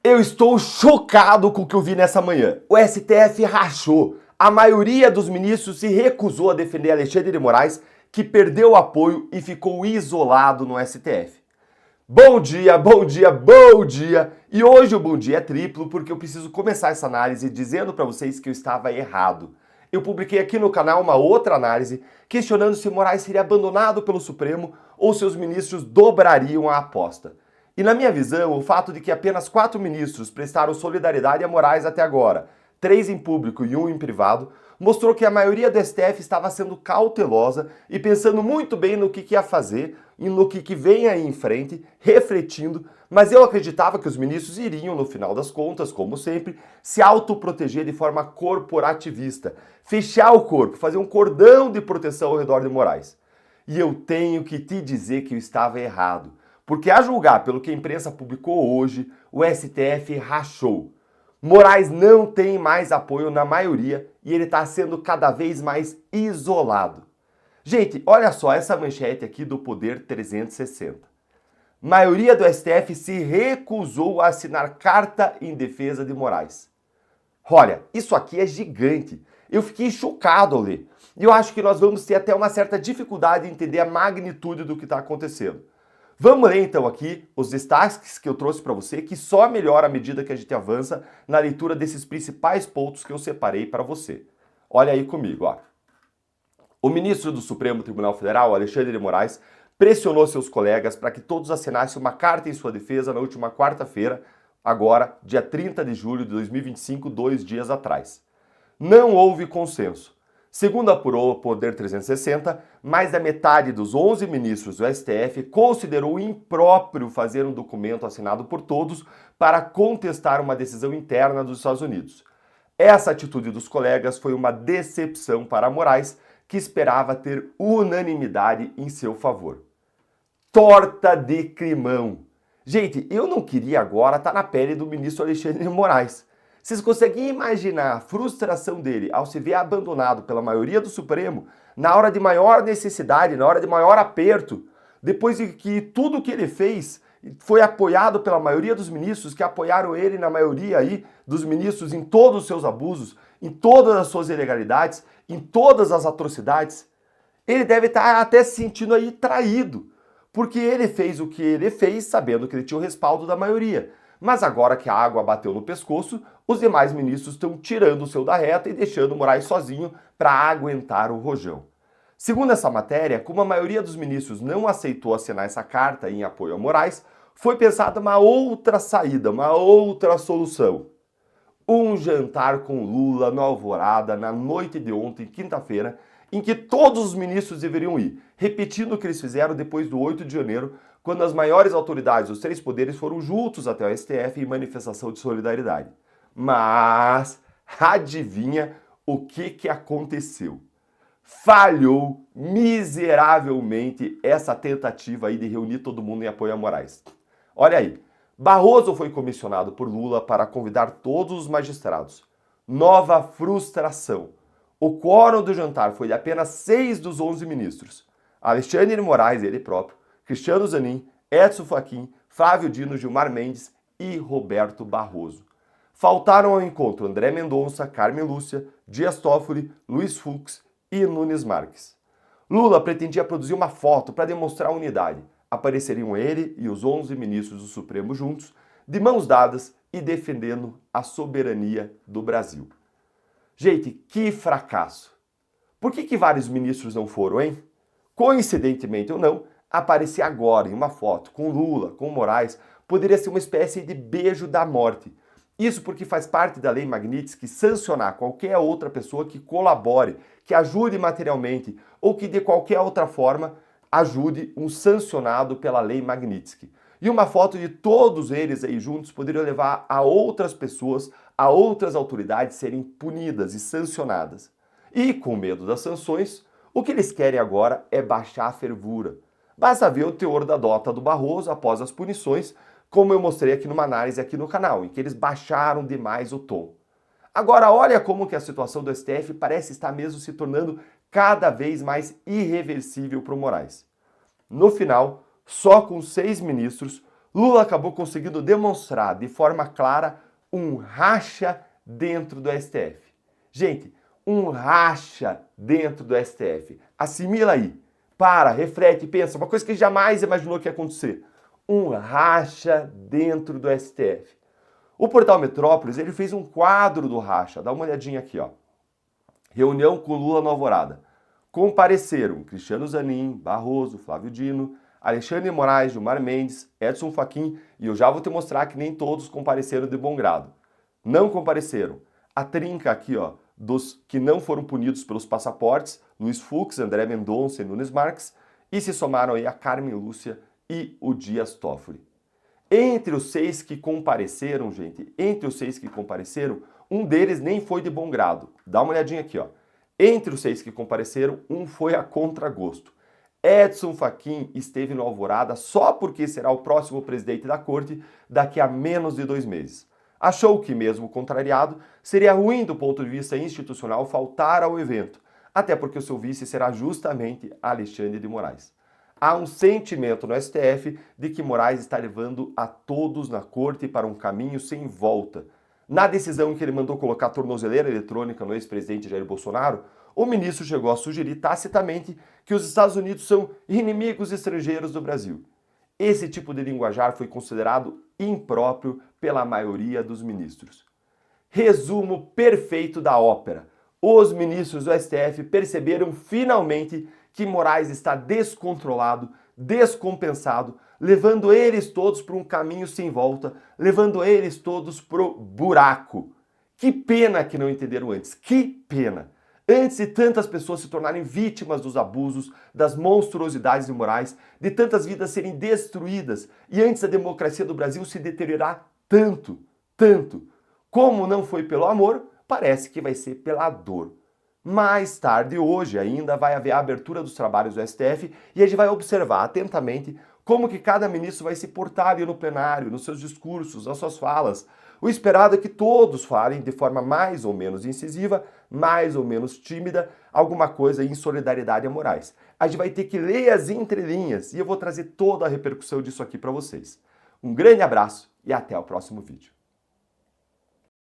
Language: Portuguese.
Eu estou chocado com o que eu vi nessa manhã. O STF rachou. A maioria dos ministros se recusou a defender Alexandre de Moraes, que perdeu o apoio e ficou isolado no STF. Bom dia, bom dia, bom dia! E hoje o bom dia é triplo porque eu preciso começar essa análise dizendo para vocês que eu estava errado. Eu publiquei aqui no canal uma outra análise questionando se Moraes seria abandonado pelo Supremo ou se os ministros dobrariam a aposta. E na minha visão, o fato de que apenas 4 ministros prestaram solidariedade a Moraes até agora, 3 em público e 1 em privado, mostrou que a maioria do STF estava sendo cautelosa e pensando muito bem no que ia fazer e no que vem aí em frente, refletindo, mas eu acreditava que os ministros iriam, no final das contas, como sempre, se autoproteger de forma corporativista, fechar o corpo, fazer um cordão de proteção ao redor de Moraes. E eu tenho que te dizer que eu estava errado. Porque a julgar pelo que a imprensa publicou hoje, o STF rachou. Moraes não tem mais apoio na maioria e ele está sendo cada vez mais isolado. Gente, olha só essa manchete aqui do Poder 360. Maioria do STF se recusou a assinar carta em defesa de Moraes. Olha, isso aqui é gigante. Eu fiquei chocado ao ler. E eu acho que nós vamos ter até uma certa dificuldade em entender a magnitude do que está acontecendo. Vamos ler então aqui os destaques que eu trouxe para você, que só melhora à medida que a gente avança na leitura desses principais pontos que eu separei para você. Olha aí comigo, ó. O ministro do Supremo Tribunal Federal, Alexandre de Moraes, pressionou seus colegas para que todos assinassem uma carta em sua defesa na última quarta-feira, agora, dia 30 de julho de 2025, 2 dias atrás. Não houve consenso. Segundo apurou o Poder 360, mais da metade dos 11 ministros do STF considerou impróprio fazer um documento assinado por todos para contestar uma decisão interna dos Estados Unidos. Essa atitude dos colegas foi uma decepção para Moraes, que esperava ter unanimidade em seu favor. Torta de climão. Gente, eu não queria agora estar na pele do ministro Alexandre de Moraes. Vocês conseguem imaginar a frustração dele ao se ver abandonado pela maioria do Supremo na hora de maior necessidade, na hora de maior aperto, depois de que tudo que ele fez foi apoiado pela maioria dos ministros, que apoiaram ele na maioria aí dos ministros em todos os seus abusos, em todas as suas ilegalidades, em todas as atrocidades? Ele deve estar até se sentindo aí traído, porque ele fez o que ele fez sabendo que ele tinha o respaldo da maioria. Mas agora que a água bateu no pescoço, os demais ministros estão tirando o seu da reta e deixando Moraes sozinho para aguentar o rojão. Segundo essa matéria, como a maioria dos ministros não aceitou assinar essa carta em apoio a Moraes, foi pensada uma outra saída, uma outra solução. Um jantar com Lula no Alvorada na noite de ontem, quinta-feira, em que todos os ministros deveriam ir, repetindo o que eles fizeram depois do 8 de janeiro, quando as maiores autoridades dos 3 poderes foram juntos até o STF em manifestação de solidariedade. Mas adivinha o que aconteceu? Falhou miseravelmente essa tentativa aí de reunir todo mundo em apoio a Moraes. Olha aí, Barroso foi comissionado por Lula para convidar todos os magistrados. Nova frustração. O quórum do jantar foi de apenas 6 dos 11 ministros. Alexandre de Moraes, ele próprio, Cristiano Zanin, Edson Fachin, Flávio Dino, Gilmar Mendes e Roberto Barroso. Faltaram ao encontro André Mendonça, Carmen Lúcia, Dias Toffoli, Luiz Fux e Nunes Marques. Lula pretendia produzir uma foto para demonstrar a unidade. Apareceriam ele e os 11 ministros do Supremo juntos, de mãos dadas e defendendo a soberania do Brasil. Gente, que fracasso! Por que vários ministros não foram, hein? Coincidentemente ou não, aparecer agora em uma foto com Lula, com Moraes, poderia ser uma espécie de beijo da morte. Isso porque faz parte da lei Magnitsky sancionar qualquer outra pessoa que colabore, que ajude materialmente ou que de qualquer outra forma ajude um sancionado pela lei Magnitsky. E uma foto de todos eles aí juntos poderia levar a outras pessoas, a outras autoridades serem punidas e sancionadas. E com medo das sanções, o que eles querem agora é baixar a fervura. Basta ver o teor da nota do Barroso após as punições, como eu mostrei aqui numa análise aqui no canal, em que eles baixaram demais o tom. Agora olha como que a situação do STF parece estar mesmo se tornando cada vez mais irreversível para o Moraes. No final, só com 6 ministros, Lula acabou conseguindo demonstrar de forma clara um racha dentro do STF. Gente, um racha dentro do STF. Assimila aí. Para, reflete, pensa. Uma coisa que jamais imaginou que ia acontecer. Um racha dentro do STF. O portal Metrópolis, ele fez um quadro do racha. Dá uma olhadinha aqui, ó. Reunião com Lula no Alvorada. Compareceram Cristiano Zanin, Barroso, Flávio Dino, Alexandre de Moraes, Gilmar Mendes, Edson Fachin, e eu já vou te mostrar que nem todos compareceram de bom grado. Não compareceram. A trinca aqui, ó, dos que não foram punidos pelos passaportes, Luiz Fux, André Mendonça e Nunes Marques, e se somaram aí a Carmen Lúcia e o Dias Toffoli. Entre os 6 que compareceram, gente, um deles nem foi de bom grado. Dá uma olhadinha aqui, ó. Entre os 6 que compareceram, um foi a contragosto. Edson Fachin esteve no Alvorada só porque será o próximo presidente da corte daqui a menos de 2 meses. Achou que, mesmo contrariado, seria ruim do ponto de vista institucional faltar ao evento, até porque o seu vice será justamente Alexandre de Moraes. Há um sentimento no STF de que Moraes está levando a todos na corte para um caminho sem volta. Na decisão em que ele mandou colocar tornozeleira eletrônica no ex-presidente Jair Bolsonaro, o ministro chegou a sugerir tacitamente que os Estados Unidos são inimigos estrangeiros do Brasil. Esse tipo de linguajar foi considerado impróprio pela maioria dos ministros. Resumo perfeito da ópera. Os ministros do STF perceberam finalmente que Moraes está descontrolado, descompensado, levando eles todos para um caminho sem volta, levando eles todos pro buraco. Que pena que não entenderam antes, que pena! Antes de tantas pessoas se tornarem vítimas dos abusos, das monstruosidades de Moraes, de tantas vidas serem destruídas e antes a democracia do Brasil se deteriorar tanto, tanto. Como não foi pelo amor, parece que vai ser pela dor. Mais tarde hoje ainda vai haver a abertura dos trabalhos do STF e a gente vai observar atentamente como que cada ministro vai se portar ali no plenário, nos seus discursos, nas suas falas. O esperado é que todos falem de forma mais ou menos incisiva, mais ou menos tímida, alguma coisa em solidariedade a Moraes. A gente vai ter que ler as entrelinhas e eu vou trazer toda a repercussão disso aqui para vocês. Um grande abraço e até o próximo vídeo.